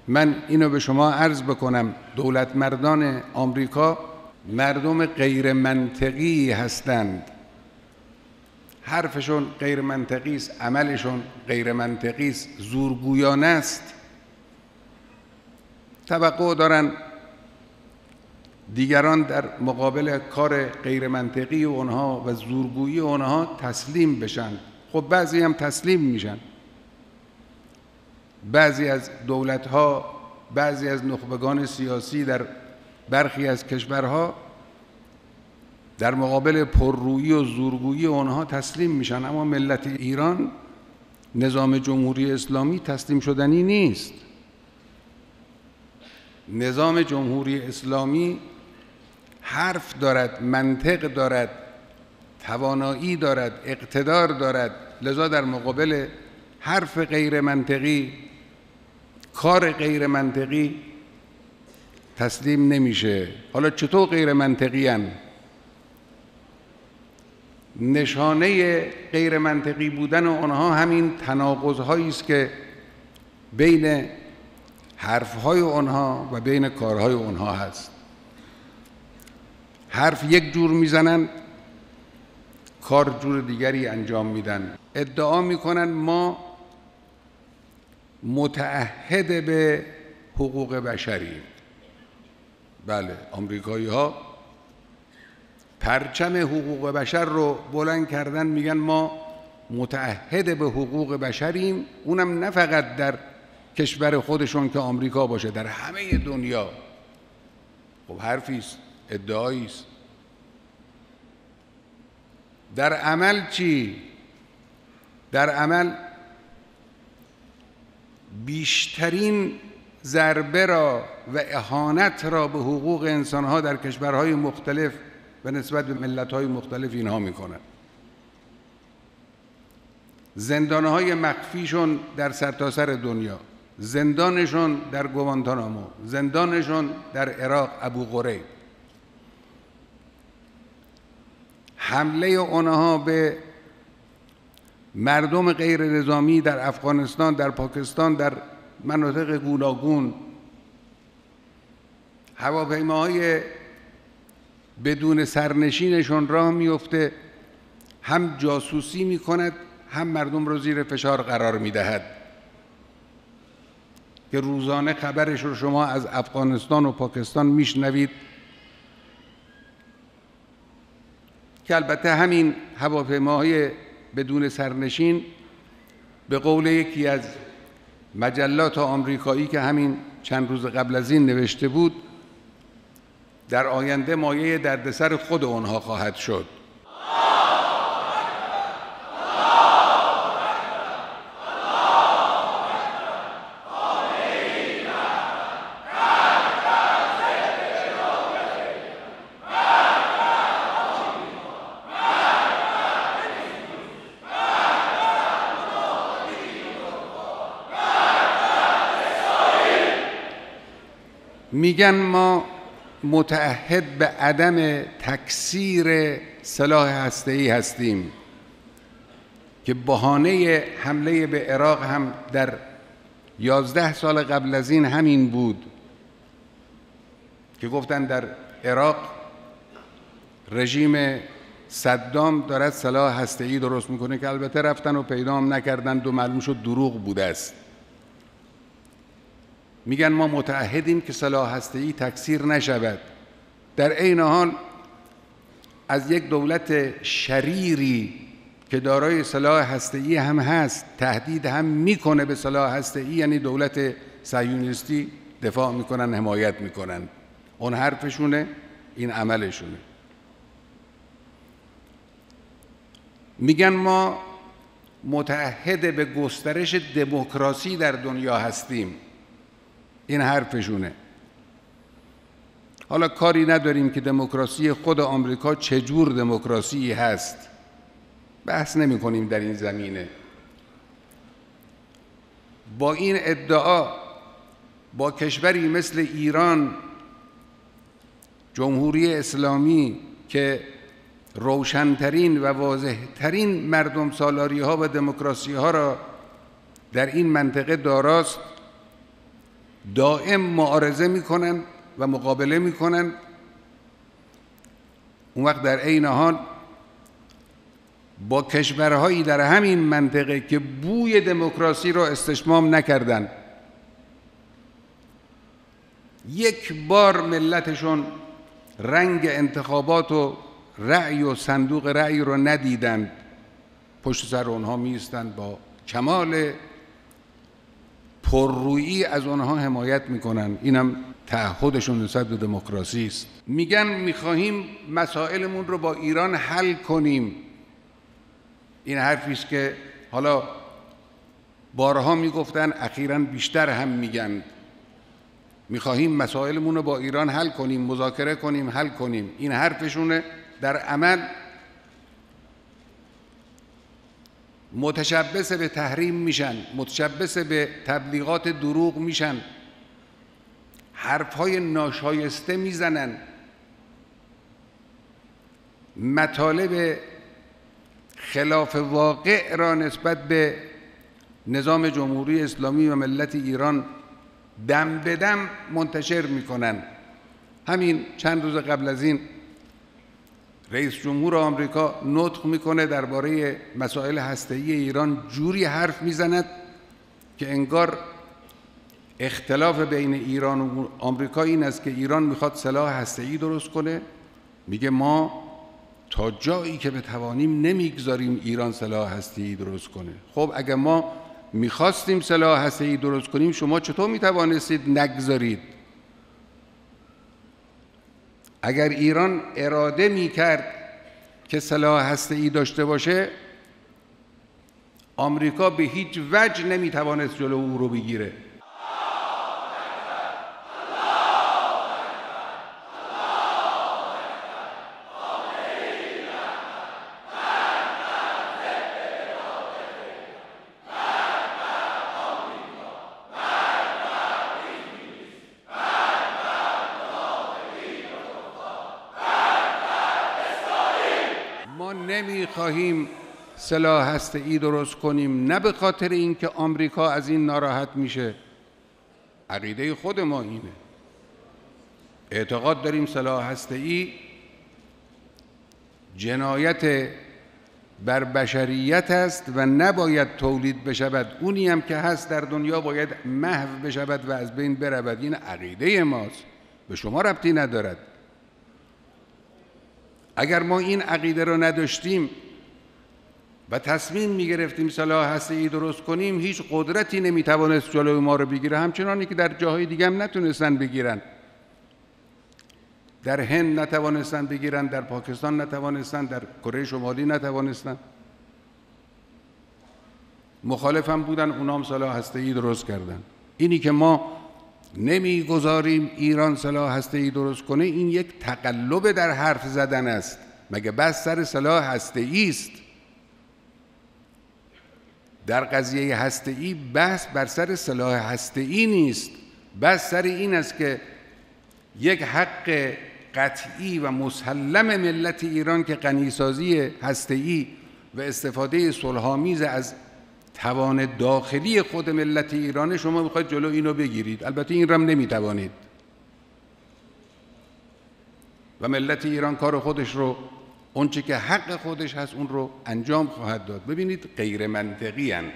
من اینو به شما عرض بکنم، دولت مردان آمریکا مردم غیر منطقی هستند. حرفشون غیر منطقی است، عملشون غیر منطقی است، زورگویانه است. توقع دارن دیگران در مقابل کار غیر منطقی اونها و زورگویی اونها تسلیم بشن. خب بعضی هم تسلیم میشن. بعضی از دولت‌ها، بعضی از نخبگان سیاسی در برخی از کشورها در مقابل پررویی و زورگویی اونها تسلیم میشن، اما ملت ایران، نظام جمهوری اسلامی تسلیم شدنی نیست. نظام جمهوری اسلامی حرف دارد، منطق دارد، توانایی دارد، اقتدار دارد، لذا در مقابل حرف غیر منطقی، کار غیر منطقی تسلیم نمیشه. حالا چطور غیر منطقی هن؟ نشانه غیر منطقی بودن آنها همین تناقض‌هایی است که بین حرف‌های آنها و بین کارهای آنها هست. حرف یک جور میزنن، کار جور دیگری انجام میدن. ادعا میکنن ما متعهد به حقوق بشریم. بله، آمریکایی ها پرچم حقوق بشر رو بلند کردن، میگن ما متعهد به حقوق بشریم، اونم نه فقط در کشور خودشون که آمریکا باشه، در همه دنیا. خب حرفی است، ادعایی است. در عمل چی؟ در عمل بیشترین ضربه را و اهانت را به حقوق انسانها در کشورهای مختلف و نسبت به ملت‌های مختلف اینها میکنن. زندانهای مخفیشون در سرتاسر دنیا، زندانشون در گوانتانامو، زندانشون در عراق ابو غریب، حمله آنها به مردم غیر نظامی در افغانستان، در پاکستان، در مناطق گوناگون، هواپیماهای بدون سرنشینشون راه میفته، هم جاسوسی میکند، هم مردم رو زیر فشار قرار میدهد که روزانه خبرش رو شما از افغانستان و پاکستان میشنوید که البته همین هواپیماهای بدون سرنشین به قول یکی از مجلات آمریکایی که همین چند روز قبل از این نوشته بود، در آینده مایه دردسر خود آنها خواهد شد. میگن ما متعهد به عدم تکثیر سلاح هسته‌ای هستیم که بهانه حمله به عراق هم در 11 سال قبل از این همین بود که گفتن در عراق رژیم صدام دارد سلاح هسته‌ای درست میکنه، که البته رفتن و پیدا هم نکردند و معلوم شد دروغ بوده است. میگن ما متعهدیم که سلاح هسته‌ای تکثیر نشود. در عین حال از یک دولت شریری که دارای سلاح هسته‌ای هم هست، تهدید هم میکنه به سلاح هسته‌ای، یعنی دولت صهیونیستی، دفاع میکنن، حمایت میکنن. اون حرفشونه، این عملشونه. میگن ما متعهد به گسترش دموکراسی در دنیا هستیم، این حرفشونه. حالا کاری نداریم که دموکراسی خود آمریکا چجور دموکراسی هست، بحث نمی کنیم در این زمینه. با این ادعا با کشوری مثل ایران، جمهوری اسلامی که روشنترین و واضحترین مردم سالاری ها و دموکراسی ها را در این منطقه داراست، دائم معارضه میکنن و مقابله میکنن. اون وقت در عین حال با کشورهایی در همین منطقه که بوی دموکراسی را استشمام نکردن، یک بار ملتشون رنگ انتخابات و رأی و صندوق رأی رو ندیدند، پشت سر اونها میستند، با کمال پررویی از اونها حمایت میکنن. اینم تعهدشون نسبت به دموکراسی است. میگن میخواهیم مسائلمون رو با ایران حل کنیم. این حرفی است که حالا بارها میگفتن، اخیراً بیشتر هم میگن. میخواهیم مسائلمون رو با ایران حل کنیم، مذاکره کنیم، حل کنیم. این حرفشونه. در عمل متشبث به تحریم میشن، متشبث به تبلیغات دروغ میشن، حرفهای ناشایسته میزنن، مطالب خلاف واقع را نسبت به نظام جمهوری اسلامی و ملت ایران دم به دم منتشر میکنن. همین چند روز قبل از این رئیس جمهور آمریکا نطق میکنه درباره مسائل هسته‌ای ایران، جوری حرف میزند که انگار اختلاف بین ایران و آمریکا این است که ایران میخواد سلاح هسته‌ای درست کنه، میگه ما تا جایی که بتوانیم نمیگذاریم ایران سلاح هسته‌ای درست کنه. خب اگر ما میخواستیم سلاح هسته‌ای درست کنیم، شما چطور میتوانستید نگذارید؟ اگر ایران اراده میکرد که سلاح هسته‌ای داشته باشه، آمریکا به هیچ وجه نمیتوانست جلو او رو بگیره. ما نمیخواهیم سلاح هسته‌ای درست کنیم، نه به خاطر اینکه آمریکا از این ناراحت میشه. عقیده خود ما اینه. اعتقاد داریم سلاح هسته‌ای جنایت بر بشریت است و نباید تولید بشود. اونی هم که هست در دنیا باید محو بشود و از بین برود. این عقیده ماست، به شما ربطی ندارد. اگر ما این عقیده رو نداشتیم و تصمیم می‌گرفتیم سلاح هسته‌ای درست کنیم، هیچ قدرتی نمی‌توانست جلوی ما رو بگیره، همچنانی که در جاهای دیگه هم نتونستن بگیرن. در هند نتوانستن بگیرن، در پاکستان نتوانستن، در کره شمالی نتوانستن. مخالف هم بودن، اونام سلاح هسته‌ای درست کردن. اینی که ما نمیگذاریم ایران سلاح هسته‌ای درست کنه، این یک تقلب در حرف زدن است. مگه بس سر سلاح هسته‌ای است؟ در قضیه هسته‌ای بحث بر سر سلاح هسته‌ای نیست. بحث سر این است که یک حق قطعی و مسلم ملت ایران که غنیسازی هسته‌ای و استفاده صلح‌آمیز از توان داخلی خود ملت ایران، شما میخواید جلو اینو بگیرید. البته این رم نمیتوانید و ملت ایران کار خودش رو، اون چه که حق خودش هست اون رو انجام خواهد داد. ببینید غیر منطقی هستند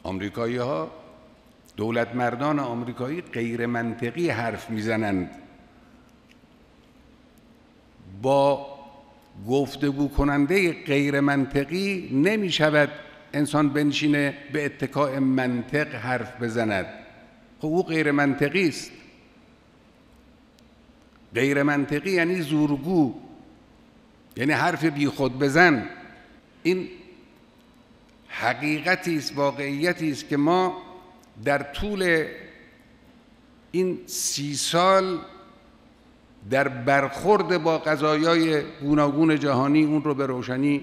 آمریکایی ها، دولت مردان آمریکایی غیر منطقی حرف میزنند. با گفتگو کننده غیر منطقی نمی شود انسان بنشینه به اتکاء منطق حرف بزند. خب او غیر منطقی است. غیر منطقی یعنی زورگو، یعنی حرف بی خود بزن. این حقیقتی است، واقعیتی است که ما در طول این 30 سال در برخورد با قضایای گوناگون جهانی اون رو به روشنی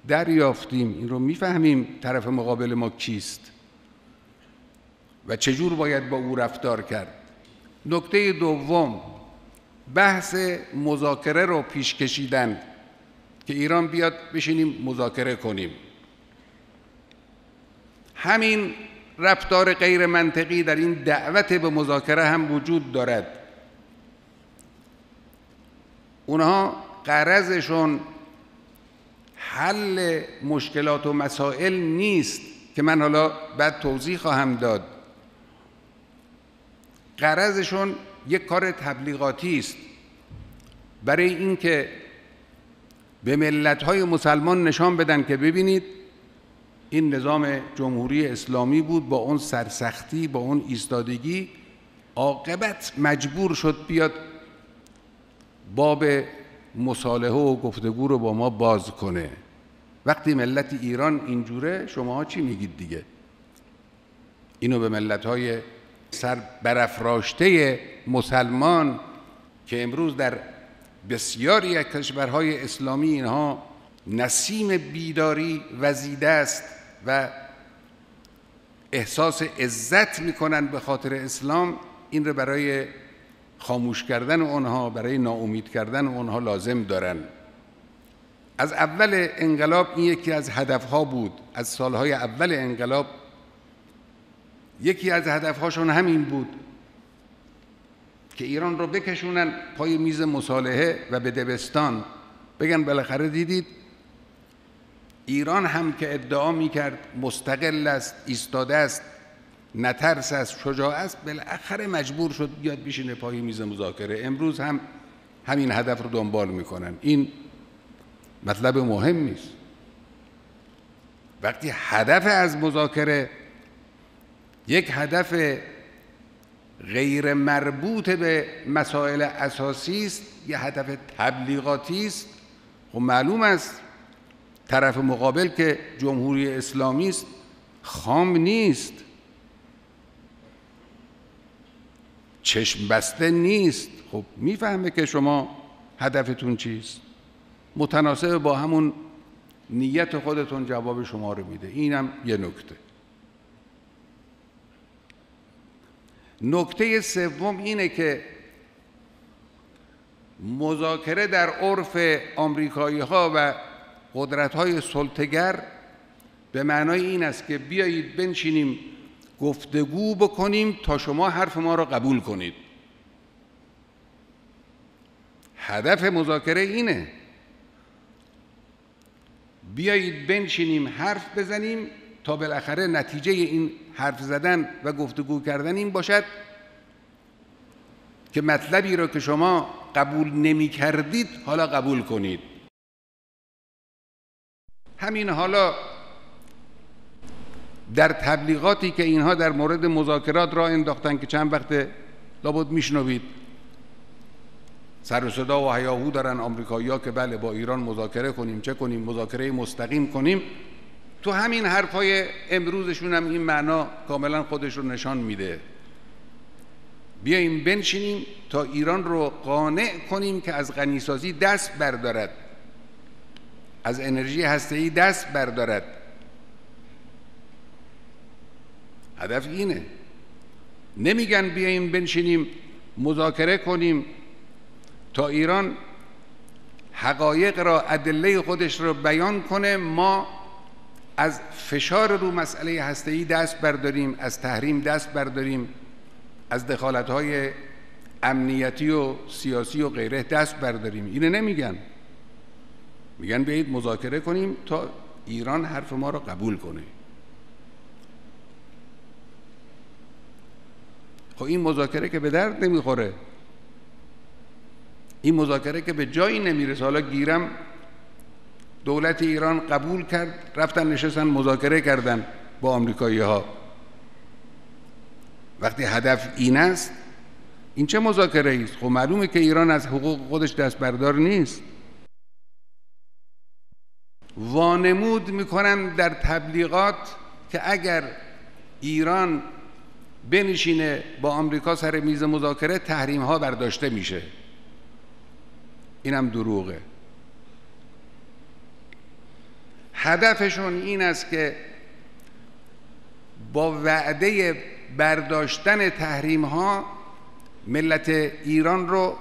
دریافتیم. این رو میفهمیم طرف مقابل ما کیست و چجور باید با او رفتار کرد. نکته دوم، بحث مذاکره رو پیش کشیدن که ایران بیاد بشینیم مذاکره کنیم. همین رفتار غیر منطقی در این دعوت به مذاکره هم وجود دارد. اونها غرضشون حل مشکلات و مسائل نیست که من حالا بعد توضیح خواهم داد. غرضشون یک کار تبلیغاتی است برای اینکه به ملت‌های مسلمان نشان بدن که ببینید این نظام جمهوری اسلامی بود، با اون سرسختی، با اون ایستادگی، عاقبت مجبور شد بیاد باب مصالحه و گفتگو رو با ما باز کنه. وقتی ملت ایران اینجوره شماها چی میگید دیگه؟ اینو به ملت‌های سر برافراشته مسلمان که امروز در بسیاری از کشورهای اسلامی اینها نسیم بیداری وزیده است و احساس عزت میکنن به خاطر اسلام، این رو برای خاموش کردن اونها، برای ناامید کردن اونها لازم دارن. از اول انقلاب این یکی از هدفها بود. از سالهای اول انقلاب یکی از هدفهاشون همین بود که ایران رو بکشونن پای میز مصالحه و به دبستان بگن بالاخره دیدید ایران هم که ادعا میکرد مستقل است، ایستاده است، نترس است، شجاع است، بالاخره مجبور شد بیاد بشینه پای میز مذاکره. امروز هم همین هدف رو دنبال میکنن. این مطلب مهم نیست. وقتی هدف از مذاکره یک هدف غیر مربوط به مسائل اساسی است، یک هدف تبلیغاتی است، خب معلوم است طرف مقابل که جمهوری اسلامی است خام نیست، چشم بسته نیست. خب میفهمه که شما هدفتون چیست، متناسب با همون نیت خودتون جواب شما رو میده. اینم یه نکته. نکته سوم اینه که مذاکره در عرف آمریکایی‌ها و قدرت‌های سلطه‌گر به معنای این است که بیایید بنشینیم گفتگو بکنیم تا شما حرف ما را قبول کنید. هدف مذاکره اینه، بیایید بنشینیم حرف بزنیم تا بالاخره نتیجه این حرف زدن و گفتگو کردن این باشد که مطلبی را که شما قبول نمی کردید حالا قبول کنید. همین حالا در تبلیغاتی که اینها در مورد مذاکرات را انداختن که چند وقت لابد میشنوید سر و صدا و هیاهو دارن آمریکایی‌ها که بله با ایران مذاکره کنیم، چه کنیم، مذاکره مستقیم کنیم. تو همین حرفای امروزشون هم این معنا کاملا خودش رو نشان میده. بیاییم بنشینیم تا ایران رو قانع کنیم که از غنیسازی دست بردارد، از انرژی هسته‌ای دست بردارد. هدف اینه. نمیگن بیاییم بنشینیم مذاکره کنیم تا ایران حقایق را، ادله خودش را بیان کنه، ما از فشار رو مسئله هسته‌ای دست برداریم، از تحریم دست برداریم، از دخالت‌های امنیتی و سیاسی و غیره دست برداریم. اینو نمیگن. میگن بیایید مذاکره کنیم تا ایران حرف ما را قبول کنه. خب این مذاکره که به درد نمیخوره، این مذاکره که به جایی نمیرسه. حالا گیرم دولت ایران قبول کرد، رفتن نشستن مذاکره کردن با آمریکایی‌ها. وقتی هدف این است، این چه مذاکره است؟ خب معلومه که ایران از حقوق خودش دست بردار نیست. وانمود میکنن در تبلیغات که اگر ایران بنشینه با آمریکا سر میز مذاکره تحریم ها برداشته میشه. اینم دروغه. هدفشون این است که با وعده برداشتن تحریم ها ملت ایران رو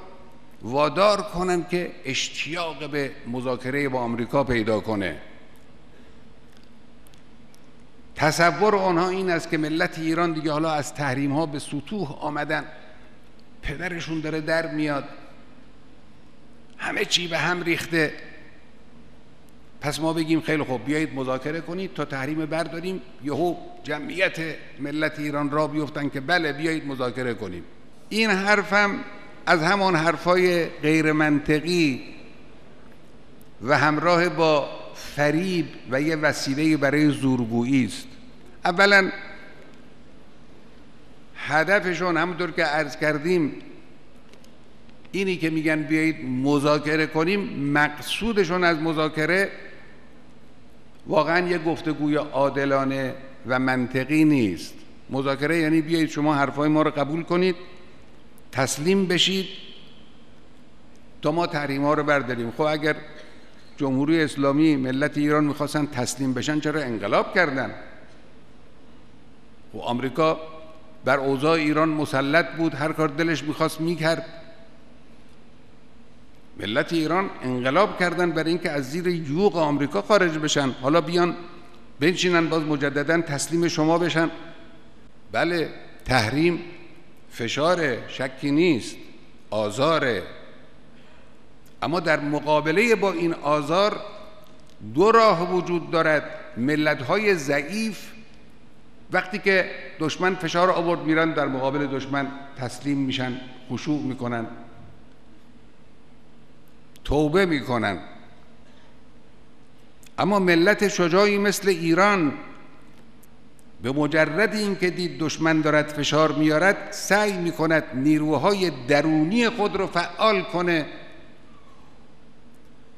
وادار کنن که اشتیاق به مذاکره با آمریکا پیدا کنه. تصور آنها این است که ملت ایران دیگه حالا از تحریم ها به سطوح آمدن، پدرشون داره در میاد، همه چی به هم ریخته، پس ما بگیم خیلی خوب بیایید مذاکره کنید تا تحریم برداریم، یهو جمعیت ملت ایران را بیفتن که بله بیایید مذاکره کنیم. این حرفم از همان حرفای غیر منطقی و همراه با فریب و یه وسیله برای زورگویی است. اولا هدفشون همونطور که عرض کردیم اینی که میگن بیایید مذاکره کنیم، مقصودشون از مذاکره واقعا یه گفتگوی عادلانه و منطقی نیست. مذاکره یعنی بیایید شما حرفای ما رو قبول کنید، تسلیم بشید تا ما تحریم ها رو برداریم. خب اگر جمهوری اسلامی ملت ایران میخواستن تسلیم بشن چرا انقلاب کردن؟ و آمریکا بر اوضاع ایران مسلط بود، هر کار دلش میخواست میکرد. ملت ایران انقلاب کردن برای اینکه از زیر یوغ آمریکا خارج بشن، حالا بیان بنشینن باز مجددا تسلیم شما بشن. بله تحریم فشار، شکی نیست، آزاره، اما در مقابله با این آزار دو راه وجود دارد. ملت‌های ضعیف وقتی که دشمن فشار آورد میرن در مقابل دشمن تسلیم میشن، خشوع میکنن، توبه میکنن. اما ملت شجاعی مثل ایران به مجرد اینکه دید دشمن دارد فشار میارد سعی میکند نیروهای درونی خود رو فعال کنه،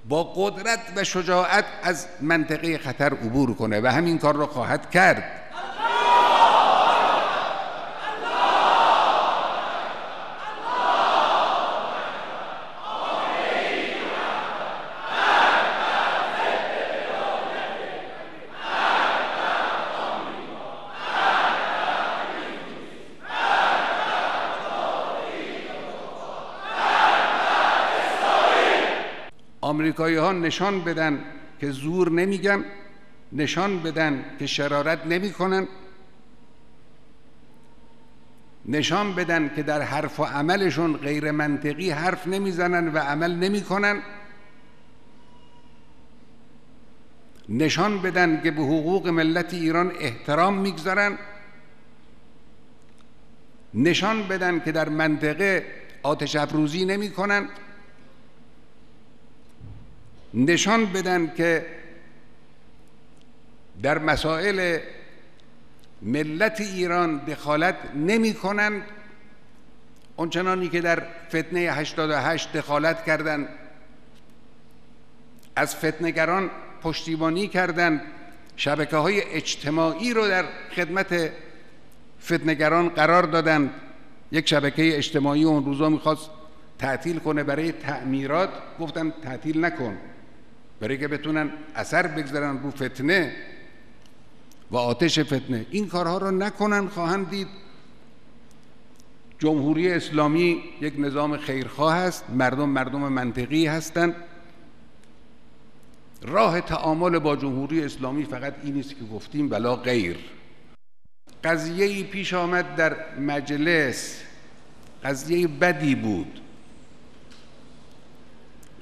با قدرت و شجاعت از منطقه خطر عبور کنه و همین کار را خواهد کرد. آمریکایی ها نشان بدن که زور نمیگن، نشان بدن که شرارت نمی کنن، نشان بدن که در حرف و عملشون غیر منطقی حرف نمیزنن و عمل نمی کنن، نشان بدن که به حقوق ملت ایران احترام میگذارن، نشان بدن که در منطقه آتش افروزی نمی کنن، نشان بدن که در مسائل ملت ایران دخالت نمی کنند، اونچنانی که در فتنه 88 دخالت کردند، از فتنه‌گران پشتیبانی کردند، شبکه‌های اجتماعی رو در خدمت فتنه‌گران قرار دادند. یک شبکه اجتماعی اون روزا میخواست تعطیل کنه برای تعمیرات، گفتم تعطیل نکن، برای که بتونن اثر بگذارن رو فتنه و آتش فتنه. این کارها رو نکنن، خواهند دید جمهوری اسلامی یک نظام خیرخواه است، مردم منطقی هستند. راه تعامل با جمهوری اسلامی فقط این است که گفتیم ولا غیر. قضیه‌ای پیش آمد در مجلس، قضیه بدی بود،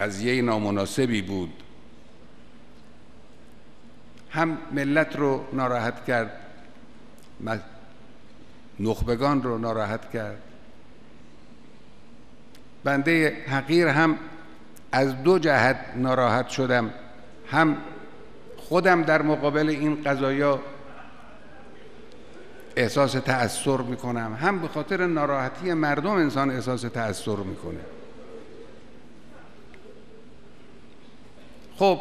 قضیه نامناسبی بود، هم ملت رو ناراحت کرد، نخبگان رو ناراحت کرد. بنده حقیر هم از دو جهت ناراحت شدم، هم خودم در مقابل این قضایا احساس تأثیر میکنم، هم به خاطر ناراحتی مردم انسان احساس تأثیر میکنه. خب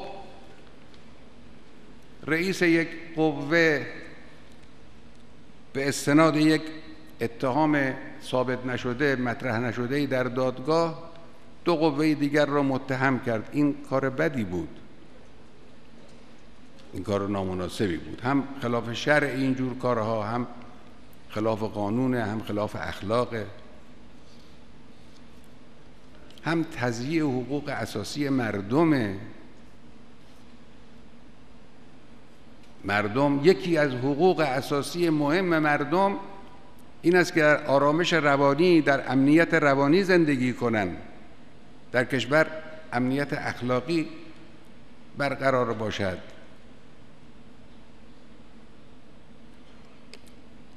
رئیس یک قوه به استناد یک اتهام ثابت نشده، مطرح نشده در دادگاه، دو قوه دیگر را متهم کرد. این کار بدی بود، این کار نامناسبی بود، هم خلاف شرع اینجور کارها، هم خلاف قانونه، هم خلاف اخلاقه، هم تضییع حقوق اساسی مردمه. مردم، یکی از حقوق اساسی مهم مردم این است که در آرامش روانی، در امنیت روانی زندگی کنند، در کشور امنیت اخلاقی برقرار باشد.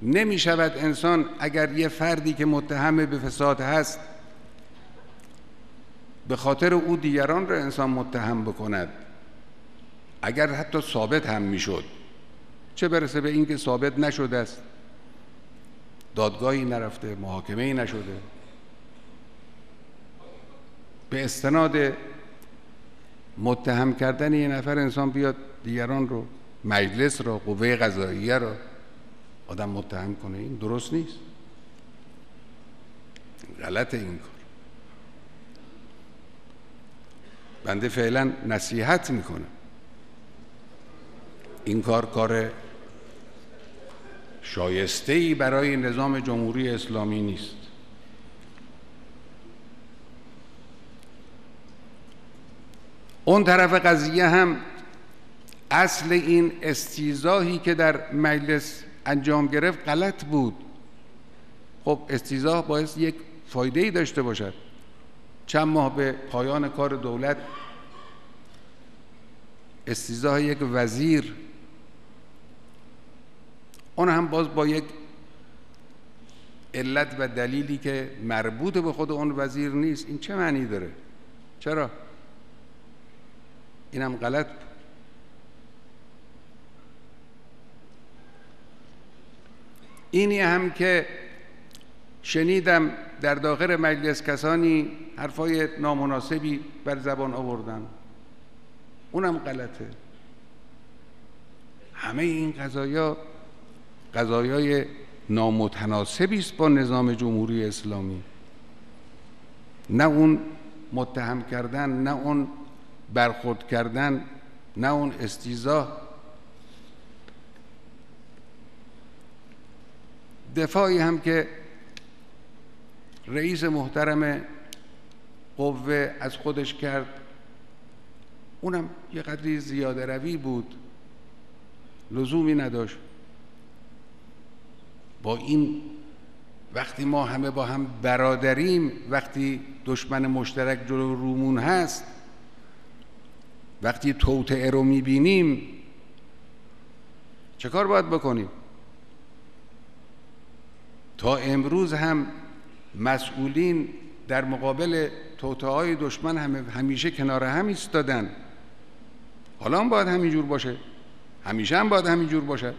نمی شود انسان اگر یه فردی که متهم به فساد هست به خاطر او دیگران را انسان متهم بکند، اگر حتی ثابت هم میشد، چه برسه به این که ثابت نشده است، دادگاهی نرفته، محاکمه‌ای نشده، به استناد متهم کردن یه نفر انسان بیاد دیگران رو، مجلس رو، قوه قضاییه رو آدم متهم کنه. این درست نیست، غلطه این کار. بنده فعلا نصیحت میکنم این کار شایسته‌ای برای نظام جمهوری اسلامی نیست. اون طرف قضیه هم اصل این استیضاحی که در مجلس انجام گرفت غلط بود. خب استیضاح باعث یک فایده‌ای داشته باشد. چند ماه به پایان کار دولت استیضاح یک وزیر، اون هم باز با یک علت و دلیلی که مربوط به خود اون وزیر نیست، این چه معنی داره؟ چرا؟ اینم غلط بود. اینی هم که شنیدم در داخل مجلس کسانی حرفای نامناسبی بر زبان آوردن، اونم غلطه. همه این قضایای نامتناسبی است با نظام جمهوری اسلامی. نه اون متهم کردن، نه اون برخورد کردن، نه اون استیضاح. دفاعی هم که رئیس محترم قوه از خودش کرد، اونم یه قدری زیاده روی بود، لزومی نداشت. با این وقتی ما همه با هم برادریم، وقتی دشمن مشترک جلو رومون هست، وقتی توطئه رو میبینیم، چه کار باید بکنیم؟ تا امروز هم مسئولین در مقابل توطئه‌های دشمن همیشه کنار هم ایستادن. حالا هم باید همینجور باشه، همیشه هم باید همینجور باشه.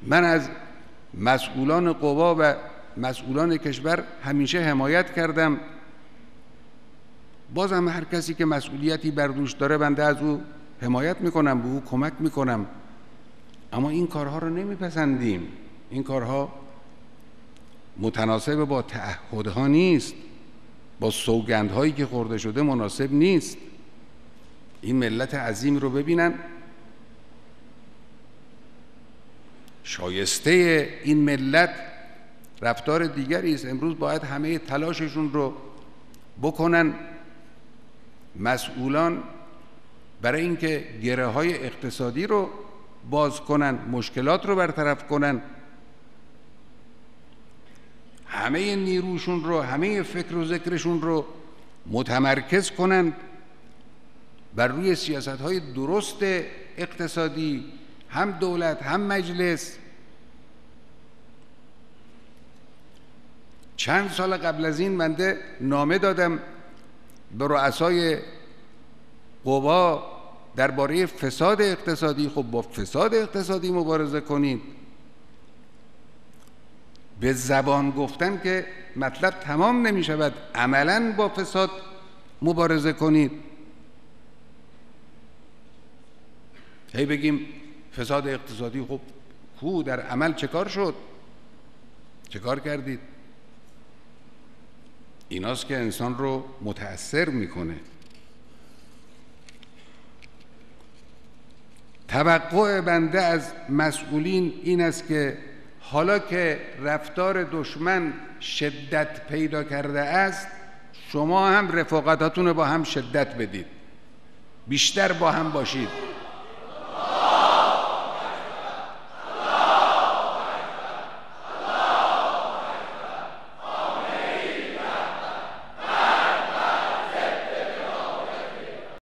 من از مسئولان قوا و مسئولان کشور همیشه حمایت کردم. بازم هر کسی که مسئولیتی بر دوش داره بنده از او حمایت میکنم، به او کمک میکنم. اما این کارها رو نمیپسندیم. این کارها متناسب با تعهدها نیست، با سوگندهایی که خورده شده مناسب نیست. این ملت عظیم رو ببینن، شایسته این ملت رفتار دیگری است. امروز باید همه تلاششون رو بکنن مسئولان برای اینکه گره‌های اقتصادی رو باز کنن، مشکلات رو برطرف کنن، همه نیروشون رو، همه فکر و ذکرشون رو متمرکز کنن بر روی سیاست‌های درست اقتصادی، هم دولت هم مجلس. چند سال قبل از این بنده نامه دادم به رؤسای قوا درباره فساد اقتصادی. خب با فساد اقتصادی مبارزه کنید. به زبان گفتن که مطلب تمام نمی شود، عملاً با فساد مبارزه کنید. هی بگیم فساد اقتصادی، خب کو در عمل چه کار شد؟ چه کار کردید؟ ایناست که انسان رو متأثر میکنه. توقع بنده از مسئولین این است که حالا که رفتار دشمن شدت پیدا کرده است، شما هم رفاقتاتون رو با هم شدت بدید، بیشتر با هم باشید.